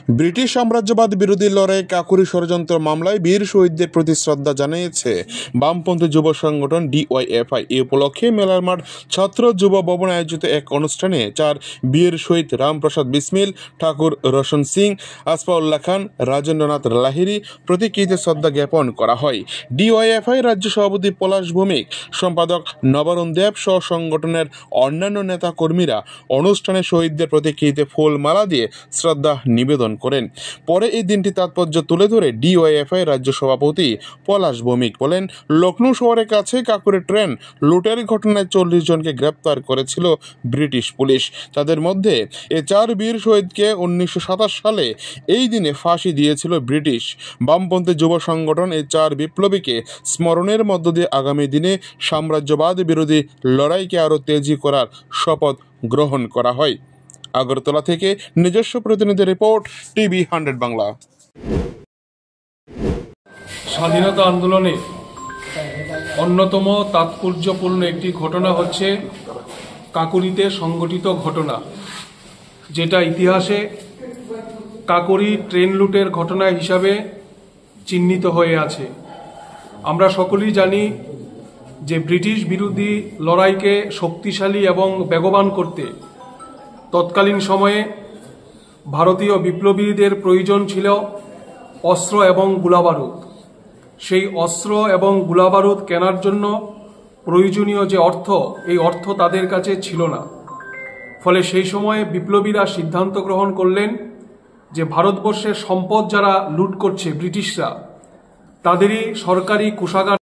British সাম্রাজ্যবাদ বিরোধী লড়াই কাকুরি ষড়যন্ত্র মামলায় বীর শহীদদের প্রতি শ্রদ্ধা জানিয়েছে বামপন্থী যুব সংগঠন ডিওয়াইএফআই। এ উপলক্ষে মেলার মাঠ ছাত্র যুব ভবনে আয়োজিত এক অনুষ্ঠানে 4 বীর শহীদ রামপ্রসাদ বিসমিল, ঠাকুর রোশন সিং, আসফাউল্লাহ খান, রাজেন্দ্রনাথ লাহিড়ী প্রতিকৃতিতে শ্রদ্ধা জ্ঞাপন করা হয়। ডিওয়াইএফআই রাজ্য সভাপতি পলাশ ভৌমিক, সম্পাদক নবারুণ দেব সহ সংগঠনের অন্যান্য নেতা কর্মীরা অনুষ্ঠানে শহীদদের প্রতিকৃতিতে ফুলমালা দিয়ে শ্রদ্ধা নিবেদন করেন। পরে এই দিনটি তাৎপর্য তুলে ধরে ডিওয়াইএফআই রাজ্য সভাপতি পলাশ ভৌমিক বলেন, লখনৌ শহরের কাছে কাকুরে ট্রেন লুটের ঘটনায় 40 জনকে গ্রেপ্তার করেছিল ব্রিটিশ পুলিশ। তাদের মধ্যে এই 4 বীর শহীদকে 1927 সালে এই দিনে ফাঁসি দিয়েছিল ব্রিটিশ। বামপন্থী যুব সংগঠন এই 4 বিপ্লবীকে স্মরণের মধ্য দিয়ে আগামী দিনে সাম্রাজ্যবাদ বিরোধী লড়াইকে আরও তেজি করার শপথ গ্রহণ করা হয়। আগরতলা থেকে নিজস্ব প্রতিনিধি রিপোর্ট, টিভি 100 বাংলা। স্বাধীনতা আন্দোলনে অন্যতম তাৎপর্যপূর্ণ একটি ঘটনা হচ্ছে কাকুরিতে সংঘটিত ঘটনা, যেটা ইতিহাসে কাকুরি ট্রেন লুটের ঘটনা হিসাবে চিহ্নিত হয়ে আছে। আমরা সকলেই জানি যে ব্রিটিশ বিরোধী লড়াইকে শক্তিশালী এবং বেগবান করতে তৎকালীন সময়ে ভারতীয় বিপ্লবীদের প্রয়োজন ছিল অস্ত্র এবং গোলাবারুদ। সেই অস্ত্র এবং গোলাবারুদ কেনার জন্য প্রয়োজনীয় যে অর্থ, এই অর্থ তাদের কাছে ছিল না। ফলে সেই সময়ে বিপ্লবীরা সিদ্ধান্ত গ্রহণ করলেন যে ভারতবর্ষের সম্পদ যারা লুট করছে ব্রিটিশরা, তাদেরই সরকারি কোষাগার